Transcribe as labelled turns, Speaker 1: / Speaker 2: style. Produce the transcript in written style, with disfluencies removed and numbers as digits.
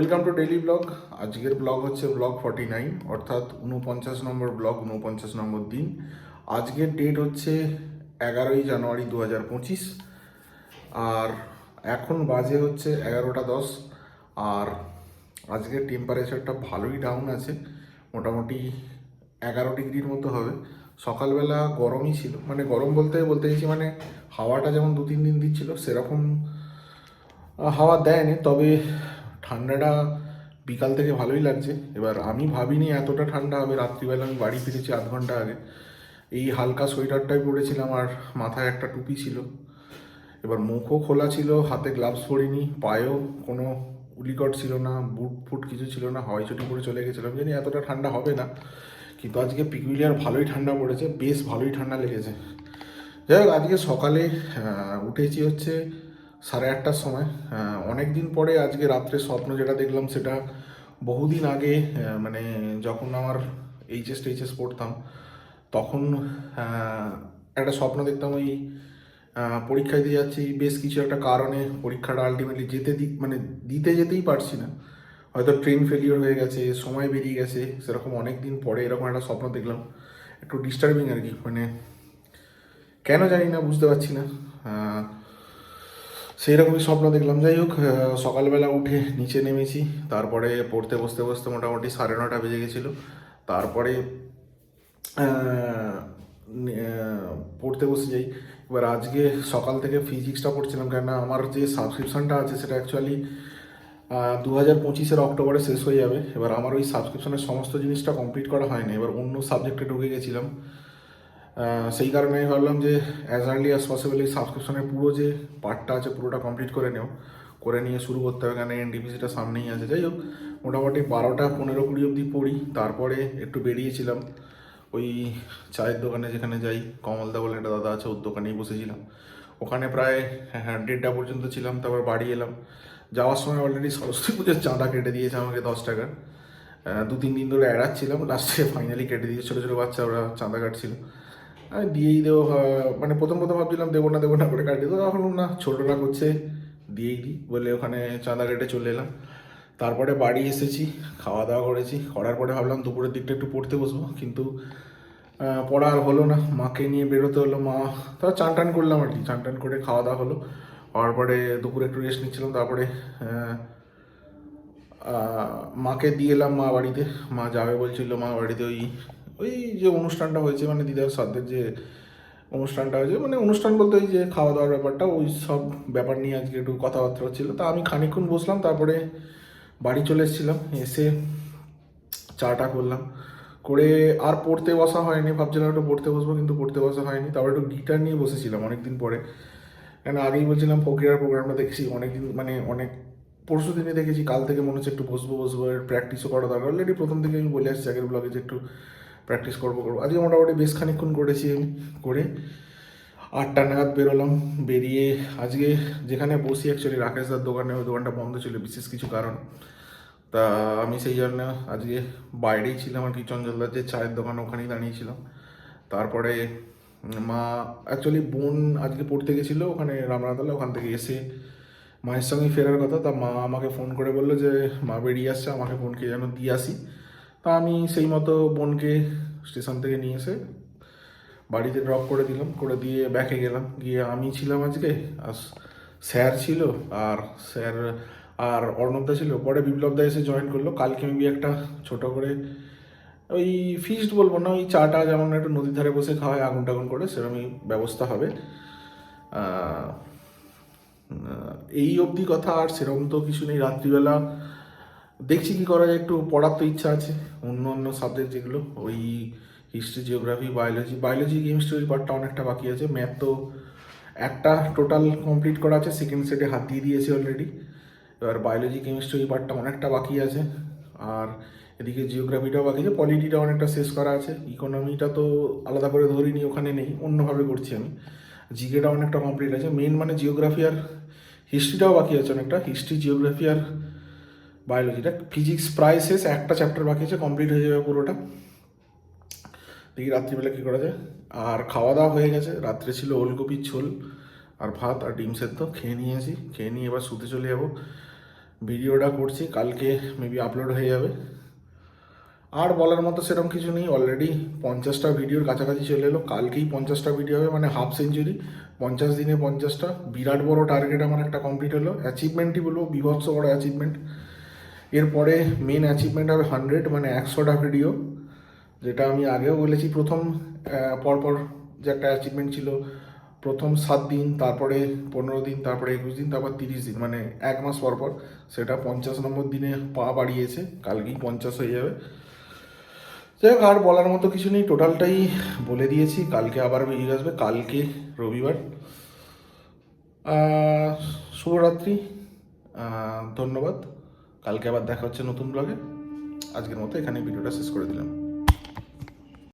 Speaker 1: Welcome to daily blog. আজকের blog হচ্ছে blog 49, অর্থাৎ 49 নম্বর ব্লগ, 49 নম্বর দিন। আজকের ডেট হচ্ছে 11ই জানুয়ারি 2025, আর এখন বাজে হচ্ছে 11টা 10। আর আজকের টেম্পারেচারটা ভালোই ডাউন আছে, মোটামুটি 11 ডিগ্রির মতো হবে। সকালবেলা গরমই ছিল, মানে গরম বলতে চাইছি মানে হাওয়াটা যেমন 2-3 দিন দিচ্ছিল সেরকম হাওয়া দেয়নি, তবে ঠান্ডাটা বিকাল থেকে ভালোই লাগছে। এবার আমি ভাবিনি এতটা ঠান্ডা হবে। রাত্রিবেলা আমি বাড়ি ফিরেছি আধ ঘন্টা আগে, এই হালকা সোয়েটারটাই পরেছিলাম আর মাথায় একটা টুপি ছিল। এবার মুখও খোলা ছিল, হাতে গ্লাভস পরিনি, পায়েও কোনো উলিকট ছিল না, বুট ফুট কিছু ছিল না, হাওয়াই চটি পরে চলে গেছিলাম। জানি এতটা ঠান্ডা হবে না, কিন্তু আজকে পিকুলিয়ার ভালোই ঠান্ডা পড়েছে, বেশ ভালোই ঠান্ডা লেগেছে। যাই হোক, আজকে সকালে উঠেছি হচ্ছে 8:30টার সময়। অনেক দিন পরে আজকে রাত্রে স্বপ্ন যেটা দেখলাম সেটা বহুদিন আগে, মানে যখন আমার এইচএস পড়তাম তখন একটা স্বপ্ন দেখতাম। ওই পরীক্ষায় দিয়ে যাচ্ছি, বেশ কিছু একটা কারণে পরীক্ষাটা আলটিমেটলি মানে দিতে যেতেই পারছি না। হয়তো ট্রেন ফেলিওর হয়ে গেছে, সময় বেরিয়ে গেছে, সেরকম অনেক দিন পরে এরকম একটা স্বপ্ন দেখলাম। একটু ডিস্টার্বিং আর কি, মানে কেন জানি না, বুঝতে পারছি না। সেই রকমই স্বপ্ন দেখলাম। যাই হোক, সকালবেলা উঠে নিচে নেমেছি, তারপরে পড়তে বসতে বসতে মোটামুটি 9:30 বেজে গেছিলো। তারপরে পড়তে বসে যাই। এবার আজকে সকাল থেকে ফিজিক্সটা পড়ছিলাম, কেননা আমার যে সাবস্ক্রিপশানটা আছে সেটা অ্যাকচুয়ালি 2025-এর অক্টোবরে শেষ হয়ে যাবে। এবার আমার ওই সাবস্ক্রিপশনের সমস্ত জিনিসটা কমপ্লিট করা হয়নি, এবার অন্য সাবজেক্টে ঢুকে গেছিলাম। সেই কারণে আমি ভাবলাম যে অ্যাজ আর্লি অ্যাজ পসিবল এই সাবস্ক্রিপশনের পুরো যে পার্টটা আছে পুরোটা কমপ্লিট করে নিয়ে শুরু করতে হবে, কারণ এনটিপিসিটা সামনেই আছে। যাই হোক, মোটামুটি 12টা 15-20 অবধি পড়ি, তারপরে একটু বেরিয়েছিলাম ওই চায়ের দোকানে, যেখানে যাই, কমলদা বলে একটা দাদা আছে, ওর দোকানেই বসেছিলাম। ওখানে প্রায় 1:30টা পর্যন্ত ছিলাম, তারপর বাড়ি এলাম। যাওয়ার সময় অলরেডি সরস্বতী পুজোর চাঁদা কেটে দিয়েছে আমাকে 10 টাকার। 2-3 দিন ধরে এড়াচ্ছিলাম, লাস্টে ফাইনালি কেটে দিয়েছে। ছোটো ছোটো বাচ্চা ওরা চাঁদা কাটছিল, আমি দিয়েই দেবো। মানে প্রথম ভাবছিলাম দেবো না করে কাটিয়ে দেবো, এখন না, ছোটোরা করছে, দিয়েই দিই বলে ওখানে চাঁদা কেটে চলে এলাম। তারপরে বাড়ি এসেছি, খাওয়া দাওয়া করার পরে ভাবলাম দুপুরের দিকটা একটু পড়তে বসবো, কিন্তু পড়া আর হলো না। মাকে নিয়ে বেরোতে হলো। মা তারপর চান টান করলাম আর কি, চান টান করে খাওয়া দাওয়া হলো। হওয়ার পরে দুপুরে একটু রেস্ট নিচ্ছিলাম, তারপরে মাকে দিয়ে এলাম মা বাড়িতে। মা যাবে বলছিল মা বাড়িতে, ওই ওই যে অনুষ্ঠানটা হয়েছে, মানে দিদার শ্রাদ্ধের যে অনুষ্ঠানটা হয়েছে, মানে অনুষ্ঠান বলতে ওই যে খাওয়া দাওয়ার ব্যাপারটা, ওই সব ব্যাপার নিয়ে আজকে একটু কথাবার্তা হচ্ছিল। তা আমি খানিকক্ষণ বসলাম, তারপরে বাড়ি চলে এসেছিলাম। এসে চাটা করলাম, করে আর পড়তে বসা হয়নি। ভাবছিলাম একটু পড়তে বসবো, কিন্তু পড়তে বসা হয়নি। তারপর একটু গিটার নিয়ে বসেছিলাম অনেকদিন পরে, কেন আগেই বলছিলাম ফকিরার প্রোগ্রামটা দেখেছি অনেকদিন, মানে অনেক পরশু দিনে দেখেছি। কাল থেকে মনে হচ্ছে একটু বসবো, প্র্যাকটিসও করা দরকার। অলরেডি প্রথম থেকে আমি বলে আসছি আগের ব্লগে যে একটু প্র্যাকটিস করবো। আজকে মোটামুটি বেশ খানিকক্ষণ করেছি আমি। করে 8টা নাগাদ বেরোলাম। বেরিয়ে আজকে যেখানে বসি অ্যাকচুয়ালি রাকেশদার দোকানে, ওই দোকানটা বন্ধ ছিল বিশেষ কিছু কারণ। তা আমি সেই জন্য আজকে বাইরেই ছিলাম আর কি, চঞ্চলদার যে চায়ের দোকান ওখানেই দাঁড়িয়েছিলাম। তারপরে মা, অ্যাকচুয়ালি বোন আজকে পড়তে গেছিলো ওখানে রামনাতলা, ওখান থেকে এসে মায়ের সঙ্গে ফেরার কথা। তা মা আমাকে ফোন করে বললো যে মা বেরিয়ে আসছে, আমাকে বোনকে যেন দিয়ে আসি। তা আমি সেই মতো বোনকে স্টেশন থেকে নিয়ে এসে বাড়িতে ড্রপ করে দিলাম, করে দিয়ে ব্যাকে গেলাম। গিয়ে আমি ছিলাম আজকে, আর স্যার ছিল, আর স্যার আর অর্ণবদা ছিল। পরে বিপ্লবদা এসে জয়েন করলো। কালকে মেবি একটা ছোট করে ওই ফিস্ট বলবো না, ওই চাটা যেমন একটু নদীর ধারে বসে খাওয়া হয় আগুন টাগুন করে, সেরকমই ব্যবস্থা হবে। এই অবধি কথা, আর সেরকম তো কিছু নেই। রাত্রিবেলা দেখছি কি করা যায়, একটু পড়ার তো ইচ্ছা আছে অন্য সাবজেক্ট যেগুলো, ওই হিস্ট্রি, জিওগ্রাফি, বায়োলজি কেমিস্ট্রি, ওই পার্টটা অনেকটা বাকি আছে। ম্যাথ তো একটা টোটাল কমপ্লিট করা আছে, সেকেন্ড সেটে হাত দিয়ে দিয়েছে অলরেডি। এবার বায়োলজি কেমিস্ট্রি ওই পার্টটা অনেকটা বাকি আছে। আর এদিকে জিওগ্রাফিটাও বাকি আছে, পলিটিটা অনেকটা শেষ করা আছে। ইকোনমিটা তো আলাদা করে ধরিনি, ওখানে নেই, অন্যভাবে করছি আমি। জিকেটা অনেকটা কমপ্লিট আছে। মেন মানে জিওগ্রাফি আর হিস্ট্রিটাও বাকি আছে অনেকটা, হিস্ট্রি, জিওগ্রাফি আর বায়োলজিটা। ফিজিক্স প্রায় শেষ, একটা চ্যাপ্টার বাকি আছে, কমপ্লিট হয়ে যাবে পুরোটা। দেখি রাত্রিবেলা কী করা যায়। আর খাওয়া দাওয়া হয়ে গেছে, রাত্রে ছিল ওলকপির ঝোল আর ভাত আর ডিম সেদ্ধ, খেয়ে নিয়েছি। খেয়ে নিয়ে এবার শুতে চলে যাবো। ভিডিওটা করছি, কালকে মেবি আপলোড হয়ে যাবে। আর বলার মতো সেরকম কিছু নেই, অলরেডি 50টা ভিডিওর কাছাকাছি চলে এলো, কালকেই 50টা ভিডিও হবে, মানে হাফ সেঞ্চুরি। 50 দিনে 50টা, বিরাট বড় টার্গেট আমার একটা কমপ্লিট হলো। অ্যাচিভমেন্টই বলবো, বীভৎস বড় অ্যাচিভমেন্ট। এরপরে মেন অ্যাচিভমেন্ট হবে 100, মানে 100টা ভিডিও, যেটা আমি আগেও বলেছি। প্রথম পরপর যে একটা অ্যাচিভমেন্ট ছিল, প্রথম 7 দিন, তারপরে 15 দিন, তারপরে 21 দিন, তারপর 30 দিন, মানে 1 মাস পর পর, সেটা 50 নম্বর দিনে পা বাড়িয়েছে, কালকেই 50 হয়ে যাবে। যাই হোক, আর বলার মতো কিছু নেই, টোটালটাই বলে দিয়েছি। কালকে আবার বেরিয়ে আসবে, কালকে রবিবার। শুভরাত্রি, ধন্যবাদ। কালকে আবার দেখা হচ্ছে নতুন ব্লগে। আজকের মতো এখানে ভিডিওটা শেষ করে দিলাম।